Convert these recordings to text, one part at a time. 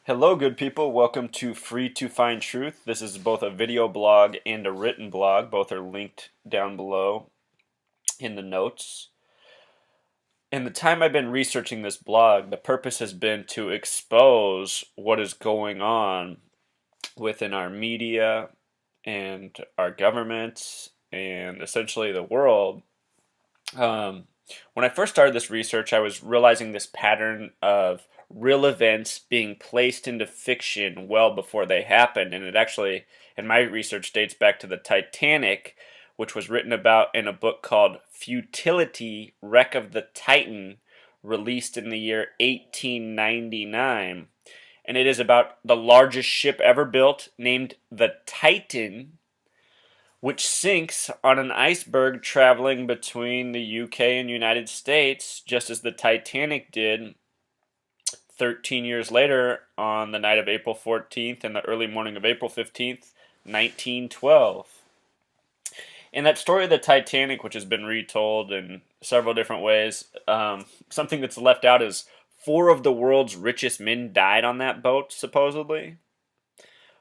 Hello, good people. Welcome to Free to Find Truth. This is both a video blog and a written blog. Both are linked down below in the notes. In the time I've been researching this blog, the purpose has been to expose what is going on within our media and our government and essentially the world. When I first started this research, I was realizing this pattern of real events being placed into fiction well before they happened. And it actually, in my research, dates back to the Titanic, which was written about in a book called Futility, Wreck of the Titan, released in the year 1899. And it is about the largest ship ever built, named the Titan, which sinks on an iceberg traveling between the UK and United States, just as the Titanic did 13 years later on the night of April 14th and the early morning of April 15th, 1912. In that story of the Titanic, which has been retold in several different ways, something that's left out is 4 of the world's richest men died on that boat, supposedly.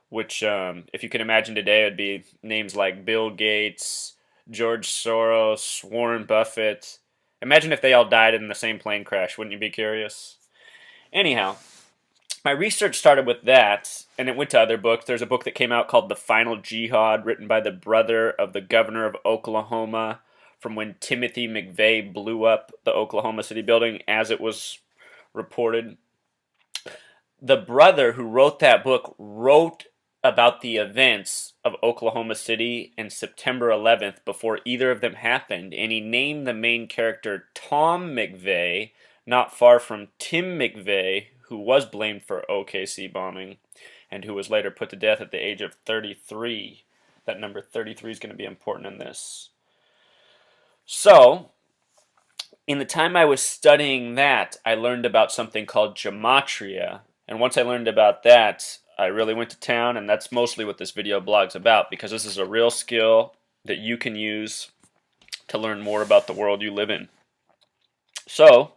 Which, if you can imagine today, would be names like Bill Gates, George Soros, Warren Buffett. Imagine if they all died in the same plane crash. Wouldn't you be curious? Anyhow, my research started with that, and it went to other books. There's a book that came out called The Final Jihad, written by the brother of the governor of Oklahoma, from when Timothy McVeigh blew up the Oklahoma City building, as it was reported. The brother who wrote that book wrote about the events of Oklahoma City and September 11th before either of them happened, and he named the main character Tom McVeigh, not far from Tim McVeigh, who was blamed for OKC bombing and who was later put to death at the age of 33. That number 33 is going to be important in this. So, in the time I was studying that, I learned about something called Gematria, and once I learned about that, I really went to town, and that's mostly what this video blog's about, because this is a real skill that you can use to learn more about the world you live in. So,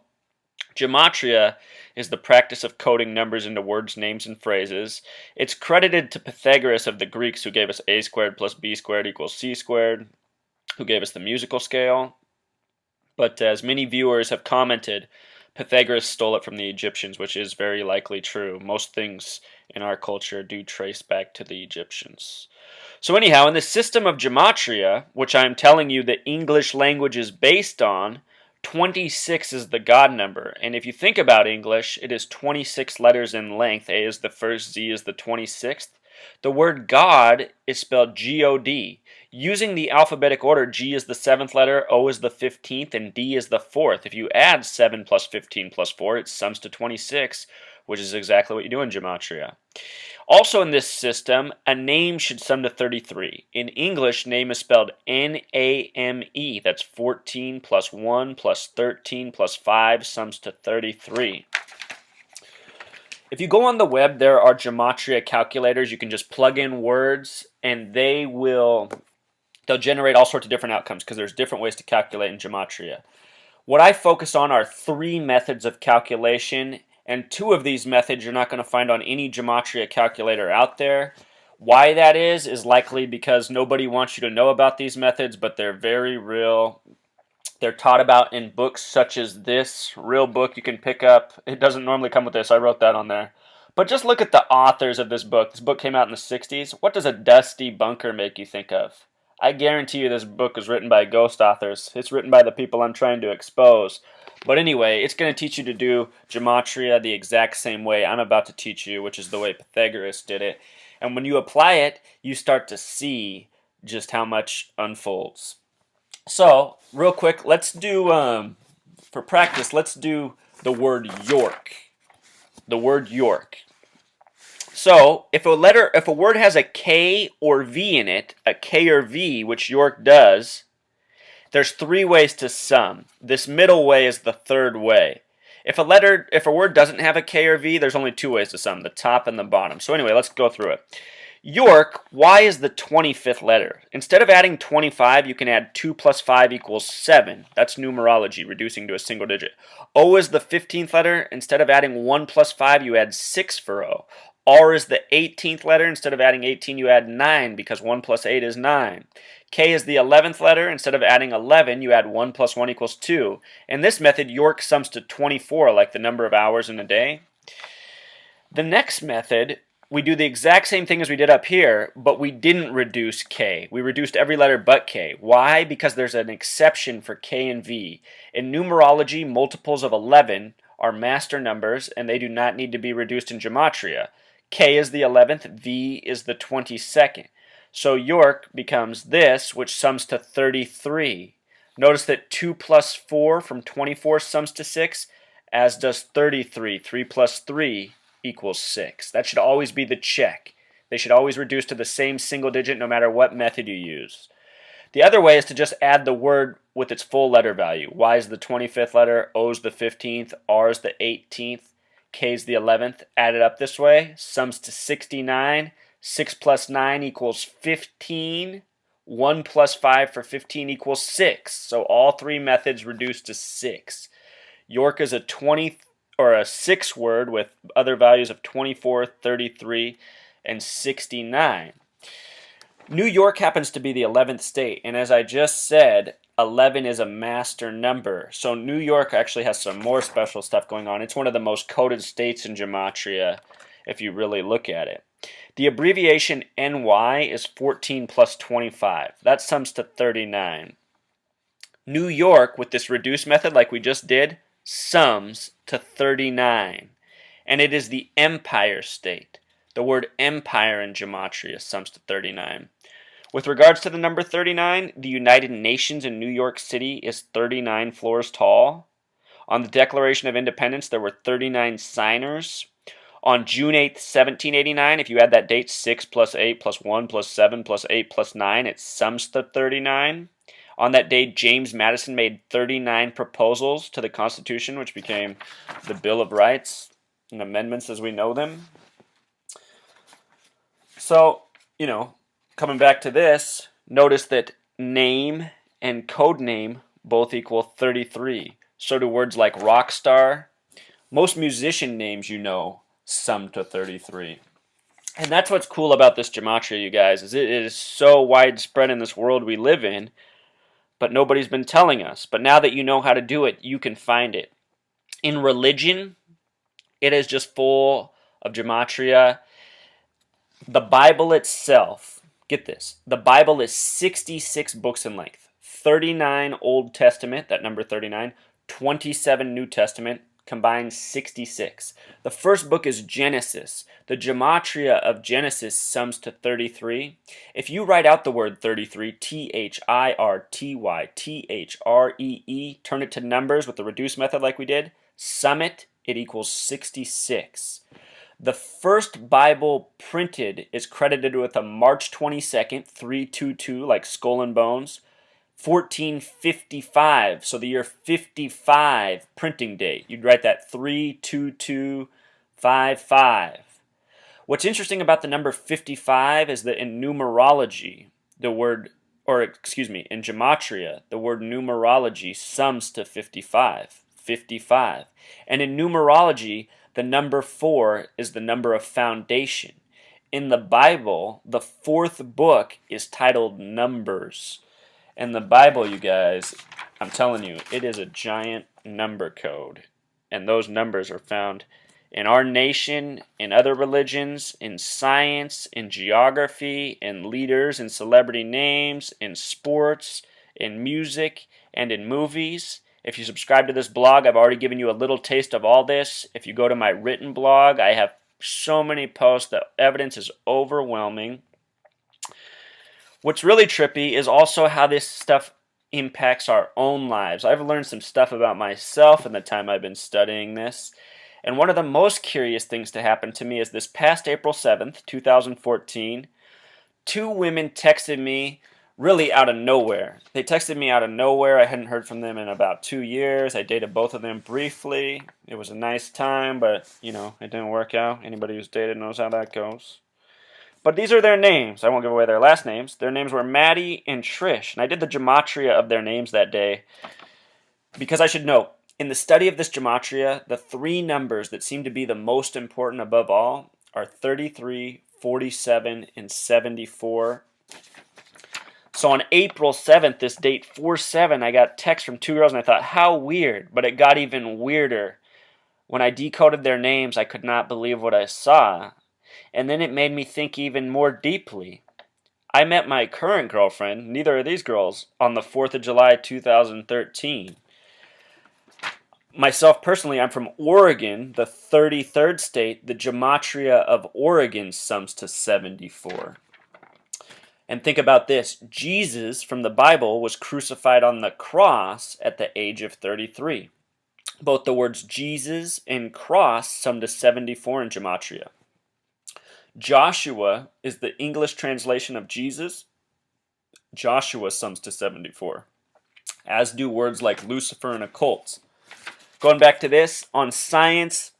Gematria is the practice of coding numbers into words, names, and phrases. It's credited to Pythagoras of the Greeks, who gave us a squared plus b squared equals c squared, who gave us the musical scale. But as many viewers have commented, Pythagoras stole it from the Egyptians, which is very likely true. Most things in our culture do trace back to the Egyptians. So anyhow, in the system of Gematria, which I'm telling you the English language is based on, 26 is the God number. And if you think about English, it is 26 letters in length. A is the first, Z is the 26th. The word God is spelled G-O-D. Using the alphabetic order, G is the 7th letter, O is the 15th, and D is the 4th. If you add 7 plus 15 plus 4, it sums to 26, which is exactly what you do in Gematria. Also in this system, a name should sum to 33. In English, name is spelled N-A-M-E. That's 14 plus 1 plus 13 plus 5 sums to 33. If you go on the web, there are Gematria calculators. You can just plug in words, and they'll generate all sorts of different outcomes, because there's different ways to calculate in Gematria. What I focus on are 3 methods of calculation, and 2 of these methods you're not going to find on any Gematria calculator out there. Why that is likely because nobody wants you to know about these methods, but they're very real. They're taught about in books such as this real book you can pick up. It doesn't normally come with this. I wrote that on there. But just look at the authors of this book. This book came out in the 60s. What does a dusty bunker make you think of? I guarantee you this book is written by ghost authors. It's written by the people I'm trying to expose. But anyway, it's going to teach you to do Gematria the exact same way I'm about to teach you, which is the way Pythagoras did it. And when you apply it, you start to see just how much unfolds. So, real quick, let's do, for practice, let's do the word York. The word York. So, if a word has a K or V in it, a K or V, which York does, there's 3 ways to sum. This middle way is the 3rd way. If a word doesn't have a K or V, there's only 2 ways to sum, the top and the bottom. So anyway, let's go through it. York, Y is the 25th letter. Instead of adding 25, you can add 2 plus 5 equals 7. That's numerology, reducing to a single digit. O is the 15th letter. Instead of adding 1 plus 5, you add 6 for O. R is the 18th letter. Instead of adding 18, you add 9 because 1 plus 8 is 9. K is the 11th letter. Instead of adding 11, you add 1 plus 1 equals 2. In this method, York sums to 24, like the number of hours in a day. The next method, we do the exact same thing as we did up here, but we didn't reduce K. We reduced every letter but K. Why? Because there's an exception for K and V. In numerology, multiples of 11 are master numbers, and they do not need to be reduced in Gematria. K is the 11th, V is the 22nd. So York becomes this, which sums to 33. Notice that 2 plus 4 from 24 sums to 6, as does 33. 3 plus 3 equals 6. That should always be the check. They should always reduce to the same single digit no matter what method you use. The other way is to just add the word with its full letter value. Y is the 25th letter, O is the 15th, R is the 18th, K is the 11th. Add it up this way, sums to 69. 6 plus 9 equals 15. 1 plus 5 for 15 equals 6. So all three methods reduce to 6. York is a 6 word with other values of 24, 33, and 69. New York happens to be the 11th state, and as I just said, 11 is a master number. So New York actually has some more special stuff going on. It's one of the most coded states in Gematria, if you really look at it. The abbreviation NY is 14 plus 25. That sums to 39. New York, with this reduced method like we just did, sums to 39. And it is the empire state. The word empire in Gematria sums to 39. With regards to the number 39, the United Nations in New York City is 39 floors tall. On the Declaration of Independence, there were 39 signers. On June 8th, 1789, if you add that date, 6 plus 8 plus 1 plus 7 plus 8 plus 9, it sums to 39. On that day, James Madison made 39 proposals to the Constitution, which became the Bill of Rights and amendments as we know them. So, coming back to this, notice that name and code name both equal 33. So do words like rock star. Most musician names sum to 33. And that's what's cool about this Gematria, you guys, is it is so widespread in this world we live in, but nobody's been telling us. But now that you know how to do it, you can find it. In religion, it is just full of Gematria. The Bible itself, get this, the Bible is 66 books in length. 39 Old Testament, that number 39, 27 New Testament, combined 66. The first book is Genesis. The Gematria of Genesis sums to 33. If you write out the word 33, THIRTYTHREE, turn it to numbers with the reduced method like we did, sum it, it equals 66. The first Bible printed is credited with a March 22nd, 322, like skull and bones, 1455, so the year 55 printing date. You'd write that 32255. What's interesting about the number 55 is that in numerology, in Gematria, the word numerology sums to 55. 55. And in numerology, the number 4 is the number of foundation. In the Bible, the fourth book is titled Numbers. And the Bible, you guys, I'm telling you, it is a giant number code. And those numbers are found in our nation, in other religions, in science, in geography, in leaders, in celebrity names, in sports, in music, and in movies. If you subscribe to this blog, I've already given you a little taste of all this. If you go to my written blog, I have so many posts. The evidence is overwhelming. What's really trippy is also how this stuff impacts our own lives. I've learned some stuff about myself in the time I've been studying this. And one of the most curious things to happen to me is this past April 7th, 2014, two women texted me really out of nowhere. They texted me out of nowhere. I hadn't heard from them in about 2 years. I dated both of them briefly. It was a nice time, but, it didn't work out. Anybody who's dated knows how that goes. But these are their names. I won't give away their last names. Their names were Maddie and Trish. And I did the gematria of their names that day because I should note, in the study of this gematria, the three numbers that seem to be the most important above all are 33, 47, and 74. So on April 7th, this date 4/7, I got text from two girls and I thought, how weird. But it got even weirder. When I decoded their names, I could not believe what I saw. And then it made me think even more deeply. I met my current girlfriend, neither of these girls, on the 4th of July 2013. Myself personally, I'm from Oregon, the 33rd state. The gematria of Oregon sums to 74. And think about this. Jesus from the Bible was crucified on the cross at the age of 33. Both the words Jesus and cross sum to 74 in gematria. Joshua is the English translation of Jesus. Joshua sums to 74, as do words like Lucifer and occult. Going back to this, on science,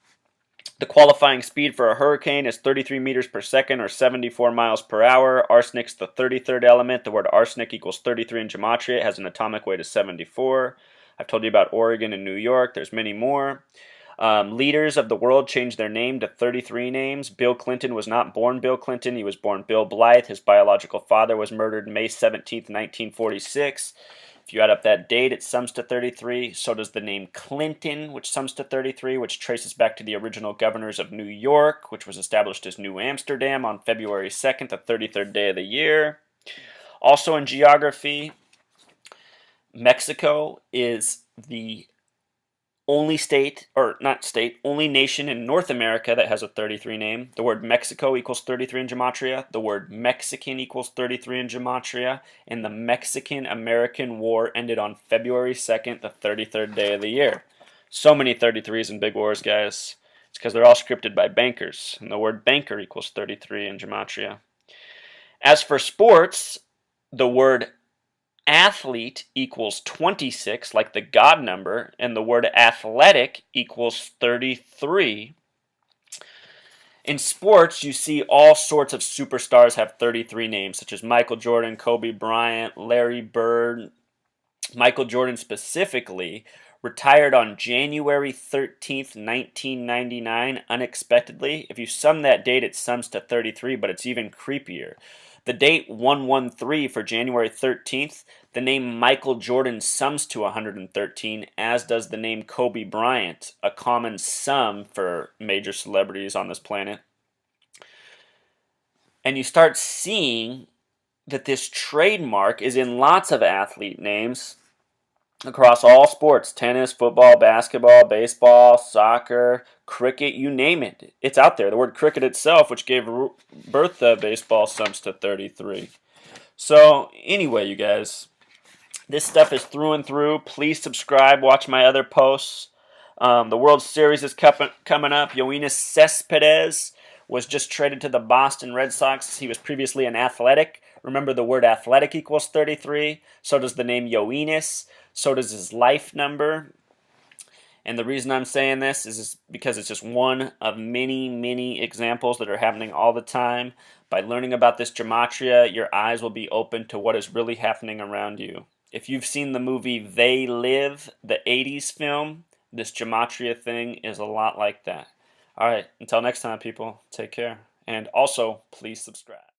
the qualifying speed for a hurricane is 33 meters per second or 74 miles per hour. Arsenic's the 33rd element. The word arsenic equals 33 in gematria. It has an atomic weight of 74. I've told you about Oregon and New York. There's many more. Leaders of the world changed their name to 33 names. Bill Clinton was not born Bill Clinton. He was born Bill Blythe. His biological father was murdered May 17th, 1946. If you add up that date, it sums to 33. So does the name Clinton, which sums to 33, which traces back to the original governors of New York, which was established as New Amsterdam on February 2nd, the 33rd day of the year. Also in geography, Mexico is the only state, or not state, only nation in North America that has a 33 name. The word Mexico equals 33 in gematria. The word Mexican equals 33 in gematria. And the Mexican-American War ended on February 2nd, the 33rd day of the year. So many 33s in big wars, guys. It's because they're all scripted by bankers. And the word banker equals 33 in gematria. As for sports, the word athlete equals 26, like the God number, and the word athletic equals 33. In sports, you see all sorts of superstars have 33 names, such as Michael Jordan, Kobe Bryant, Larry Bird. Michael Jordan specifically retired on January 13th, 1999, unexpectedly. If you sum that date, it sums to 33, but it's even creepier. The date 113 for January 13th, the name Michael Jordan sums to 113, as does the name Kobe Bryant, a common sum for major celebrities on this planet. And you start seeing that this trademark is in lots of athlete names across all sports: tennis, football, basketball, baseball, soccer, cricket, you name it. It's out there. The word cricket itself, which gave birth to baseball, sums to 33. So anyway, you guys, this stuff is through and through. Please subscribe. Watch my other posts. The World Series is coming up. Yoenis Cespedes was just traded to the Boston Red Sox. He was previously an Athletic. Remember, the word athletic equals 33. So does the name Yoenis. So does his life number. And the reason I'm saying this is because it's just one of many, many examples that are happening all the time. By learning about this gematria, your eyes will be open to what is really happening around you. If you've seen the movie They Live, the 80s film, this gematria thing is a lot like that. All right, until next time, people, take care. And also, please subscribe.